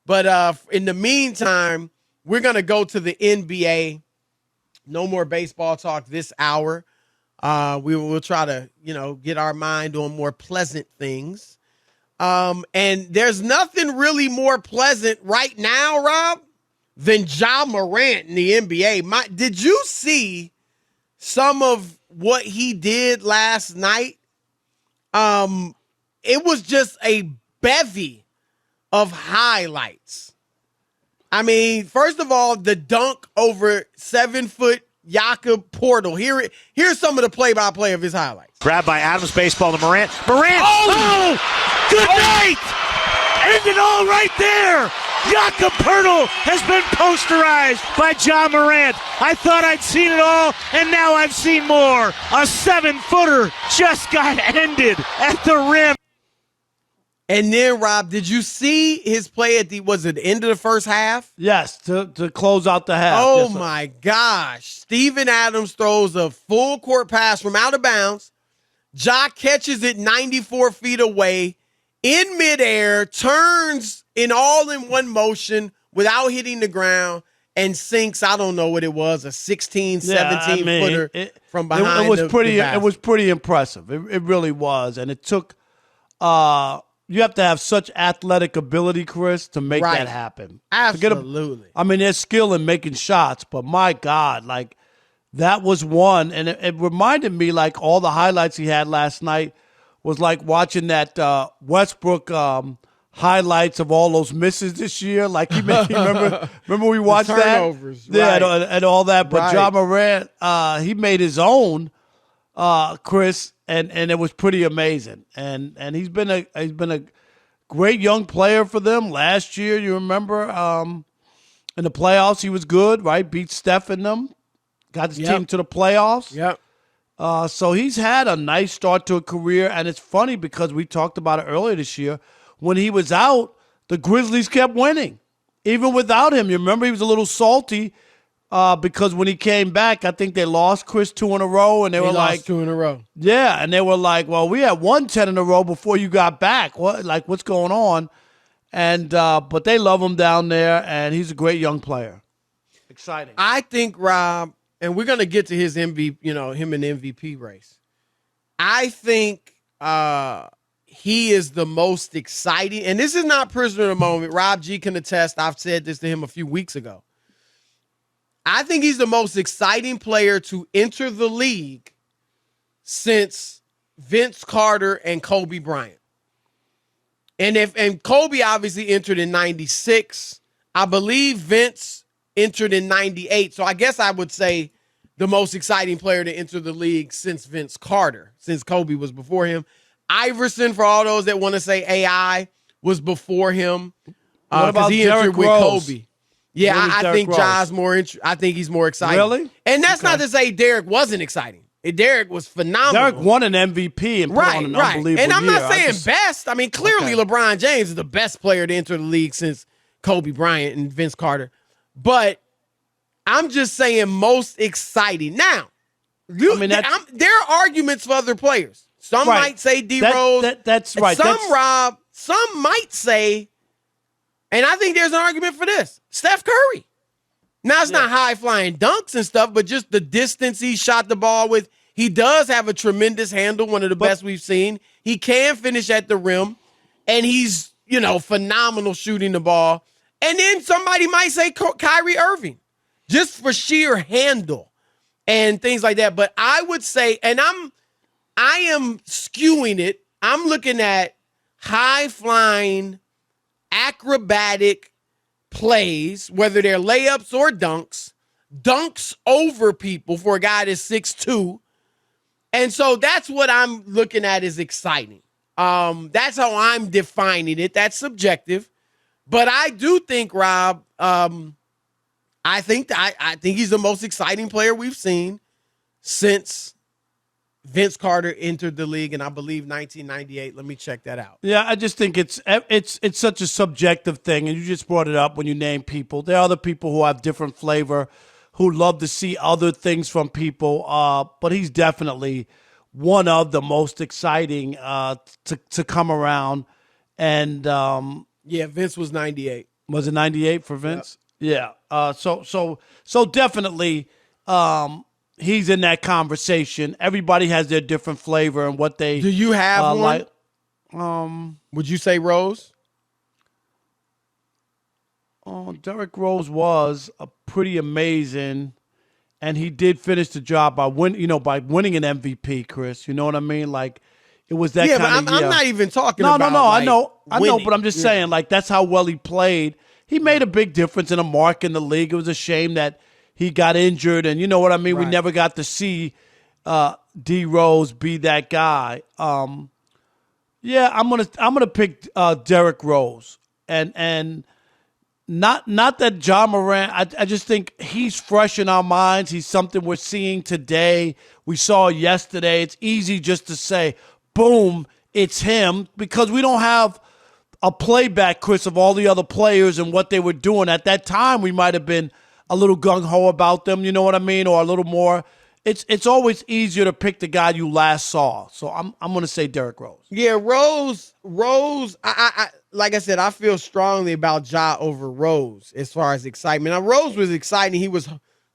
But in the meantime, we're going to go to the NBA. No more baseball talk this hour. We will try to, get our mind on more pleasant things. And there's nothing really more pleasant right now, Rob, than Ja Morant in the NBA. Did you see some of what he did last night? It was just a bevy of highlights. I mean, first of all, the dunk over 7-foot Jakob Portal. Here's some of the play-by-play of his highlights. Grabbed by Adams, baseball to Morant. Morant! Oh! Good night! End it all right there! Jakob Poeltl has been posterized by Ja Morant. I thought I'd seen it all, and now I've seen more. A 7-footer just got ended at the rim. And then, Rob, did you see his play at the end of the first half? Yes, to close out the half. Oh, yes, my gosh. Steven Adams throws a full court pass from out of bounds. Ja catches it 94 feet away in midair, turns in one motion without hitting the ground, and sinks, I don't know what it was, a 16, 17-footer from behind it was pretty. the It was pretty impressive. It really was. And it took you have to have such athletic ability, Chris, to make that happen. Absolutely. There's skill in making shots, but my God, that was one. And it reminded me, all the highlights he had last night was like watching that Westbrook highlights of all those misses this year. Remember we watched turnovers, that? Right. Yeah, and all that. But Right. Ja Morant, he made his own, Chris, and it was pretty amazing. And he's been a great young player for them. Last year, you remember, in the playoffs, he was good, right? Beat Steph in them, got his team to the playoffs. Yep. So he's had a nice start to a career, and it's funny because we talked about it earlier this year. When he was out, the Grizzlies kept winning, even without him. You remember he was a little salty because when he came back, I think they lost, Chris, 2 in a row, and they were lost 2 in a row. Yeah, and they were like, well, we had won 10 in a row before you got back. What's going on? And but they love him down there, and he's a great young player. Exciting. I think, Rob, and we're going to get to his MVP, him in the MVP race. I think he is the most exciting, and this is not prisoner of the moment. Rob G can attest. I've said this to him a few weeks ago. I think he's the most exciting player to enter the league since Vince Carter and Kobe Bryant. And Kobe obviously entered in 96. I believe Vince entered in 98. So I guess I would say the most exciting player to enter the league since Vince Carter, since Kobe was before him. Iverson, for all those that want to say AI, was before him because he entered with Kobe. Yeah, I think Ja's more. I think he's more exciting. Really? And that's not to say Derrick wasn't exciting. Derrick was phenomenal. Derrick won an MVP and put on an unbelievable And I'm year. not saying best. I mean, clearly LeBron James is the best player to enter the league since Kobe Bryant and Vince Carter. But I'm just saying most exciting. Now, there are arguments for other players. Some might say D. Rose. That's right. Some might say, and I think there's an argument for this, Steph Curry. Now, it's not high-flying dunks and stuff, but just the distance he shot the ball with. He does have a tremendous handle, one of the best we've seen. He can finish at the rim, and he's, phenomenal shooting the ball. And then somebody might say Kyrie Irving, just for sheer handle and things like that. But I would say, and I am skewing it. I'm looking at high-flying, acrobatic plays, whether they're layups or dunks over people for a guy that's 6'2". And so that's what I'm looking at as exciting. That's how I'm defining it. That's subjective. But I do think, Rob, I think he's the most exciting player we've seen since Vince Carter entered the league, and I believe 1998. Let me check that out. Yeah, I just think it's such a subjective thing, and you just brought it up when you name people. There are other people who have different flavor, who love to see other things from people, but he's definitely one of the most exciting to come around. And Vince was 98. Was it 98 for Vince? Yeah. So definitely he's in that conversation. Everybody has their different flavor and what they Do you have one? like. Would you say Rose? Derrick Rose was a pretty amazing, and he did finish the job by winning an MVP, Chris. You know what I mean? Like, it was that kind of year. I'm not even talking No, about I like, know, winning. but I'm just saying, like, that's how well he played. He made a big difference in a mark in the league. It was a shame that he got injured, and you know what I mean? We Right. never got to see D Rose be that guy. Yeah, I'm gonna pick Derrick Rose, and not that Ja Morant. I just think he's fresh in our minds. He's something we're seeing today. We saw yesterday. It's easy just to say, boom, it's him, because we don't have a playback, Chris, of all the other players and what they were doing. At that time, we might have been a little gung-ho about them, you know what I mean, or a little more. It's always easier to pick the guy you last saw. So I'm going to say Derrick Rose. Yeah, Rose. I like I said, I feel strongly about Ja over Rose as far as excitement. Now, Rose was exciting. He was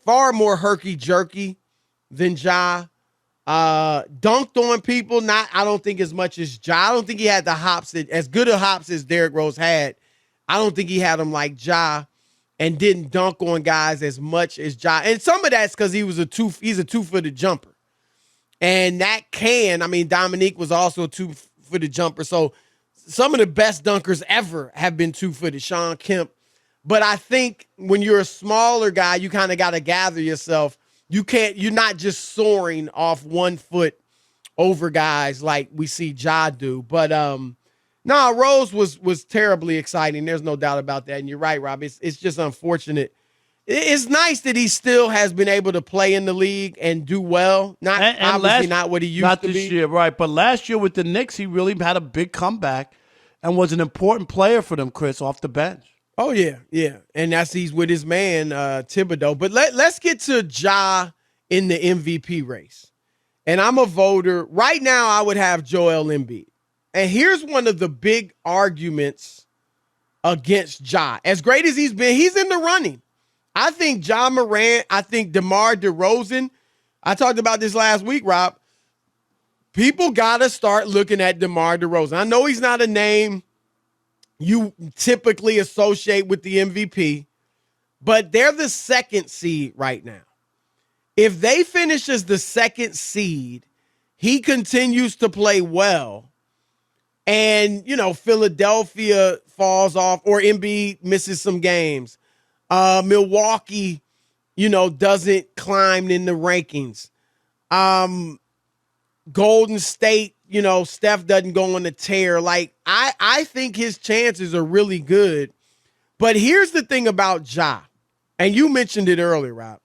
far more herky-jerky than Ja. Dunked on people, I don't think as much as Ja. I don't think he had the hops, as good a hops as Derrick Rose had. I don't think he had them like Ja, and didn't dunk on guys as much as Ja. And some of that's because he's a two-footed jumper. And Dominique was also a two-footed jumper. So some of the best dunkers ever have been two-footed, Sean Kemp. But I think when you're a smaller guy, you kind of got to gather yourself. You're not just soaring off 1 foot over guys like we see Ja do. But Rose was terribly exciting. There's no doubt about that. And you're right, Rob. It's just unfortunate. It's nice that he still has been able to play in the league and do well. Obviously not what he used to be. Not this year, right. But last year with the Knicks, he really had a big comeback and was an important player for them, Chris, off the bench. Oh, yeah. And he's with his man, Thibodeau. But let's get to Ja in the MVP race. And I'm a voter. Right now, I would have Joel Embiid. And here's one of the big arguments against Ja. As great as he's been, he's in the running. I think Ja Morant, I think DeMar DeRozan. I talked about this last week, Rob. People got to start looking at DeMar DeRozan. I know he's not a name you typically associate with the MVP, but they're the second seed right now. If they finish as the second seed, he continues to play well, and, Philadelphia falls off or Embiid misses some games. Milwaukee, doesn't climb in the rankings. Golden State, Steph doesn't go on a tear. Like, I think his chances are really good. But here's the thing about Ja, and you mentioned it earlier, Rob.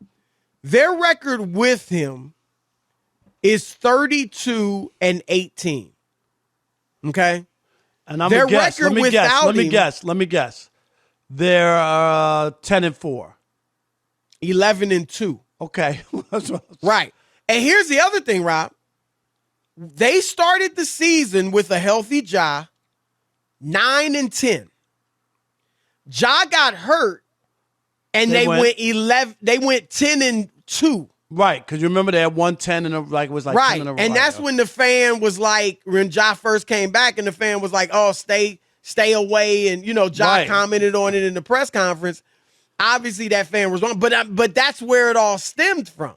Their record with him is 32-18. Okay? And I'm going to guess. Let me guess. They're 10-4. 11-2. Okay. Right. And here's the other thing, Rob. They started the season with a healthy Ja, 9-10. Ja got hurt, and they went 11. They went 10-2. Right, because you remember they had 110 and it was like right, 10 in a row. And that's when the fan was like, when Ja first came back, and the fan was like, "Oh, stay away," and Ja commented on it in the press conference. Obviously, that fan was wrong, but that's where it all stemmed from.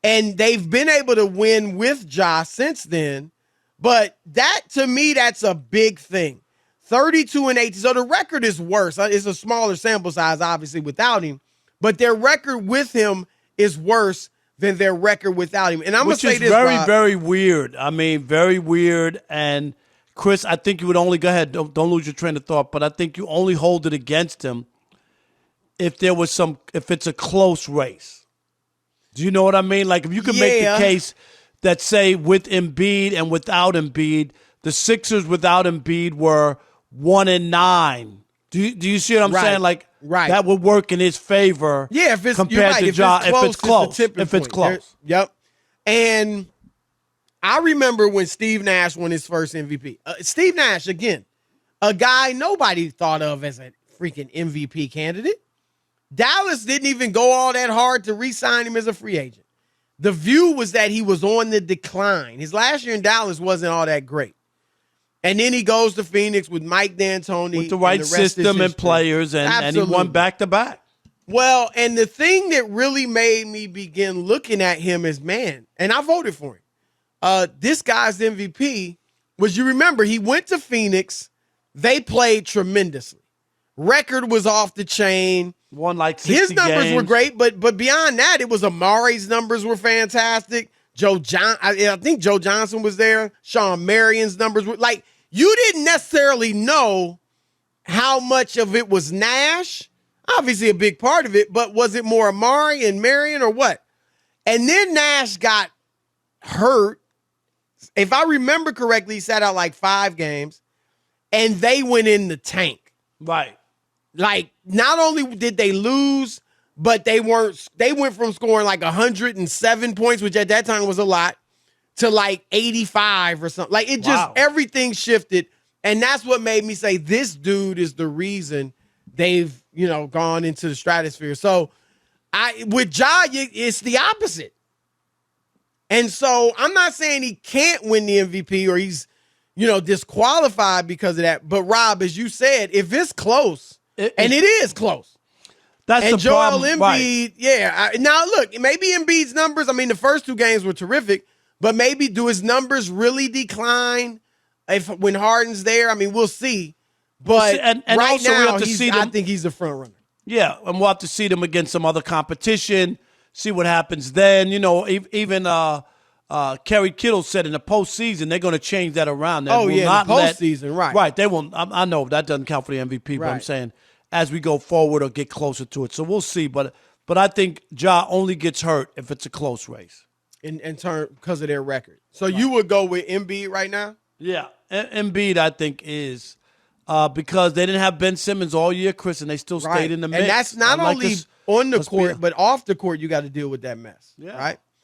And they've been able to win with Ja since then. But that, to me, that's a big thing. 32-18. So the record is worse. It's a smaller sample size, obviously, without him. But their record with him is worse than their record without him. And I'm going to say this, very, Rob. very weird. I mean, very weird. And, Chris, I think you would only, go ahead, don't lose your train of thought, but I think you only hold it against him if it's a close race. Do you know what I mean? Like, if you can make the case that, say, with Embiid and without Embiid, the Sixers without Embiid were 1-9. Do you see what I'm saying? Like, that would work in his favor. Yeah, if it's compared to Ja, if it's close. If it's close. Yep. And I remember when Steve Nash won his first MVP. Steve Nash, again, a guy nobody thought of as a freaking MVP candidate. Dallas didn't even go all that hard to re-sign him as a free agent. The view was that he was on the decline. His last year in Dallas wasn't all that great. And then he goes to Phoenix with Mike D'Antoni. With the right system and players, and he won back-to-back. Well, and the thing that really made me begin looking at him as, man, and I voted for him. This guy's MVP was, you remember, he went to Phoenix. They played tremendously. Record was off the chain. Won like 60 His numbers games. were great, but beyond that, it was Amari's numbers were fantastic. I think Joe Johnson was there. Sean Marion's numbers were like, you didn't necessarily know how much of it was Nash. Obviously a big part of it, but was it more Amari and Marion or what? And then Nash got hurt. If I remember correctly, he sat out like 5 games, and they went in the tank. Right. Like, not only did they lose, but they went from scoring like 107 points, which at that time was a lot, to like 85 or something. Like, it just, everything shifted. And that's what made me say, this dude is the reason they've, gone into the stratosphere. So with Ja, it's the opposite. And so I'm not saying he can't win the MVP or he's, disqualified because of that. But Rob, as you said, if it's close, and it is close. That's and the Joel problem. Embiid, Right. yeah. Now look, maybe Embiid's numbers, the first 2 games were terrific, but maybe do his numbers really decline when Harden's there? We'll see. But and right also we now, have to see I them, think he's the front runner. Yeah, and we'll have to see them against some other competition, see what happens then. Even Kerry Kittle said in the postseason they're going to change that around. They will not the postseason, right. Right, they will. I know that doesn't count for the MVP, but I'm saying as we go forward or get closer to it. So we'll see. But I think Ja only gets hurt if it's a close race. In turn, because of their record. So you would go with Embiid right now? Yeah, Embiid I think is because they didn't have Ben Simmons all year, Chris, and they still stayed in the mix. And that's not only on the court, but off the court, you got to deal with that mess, right?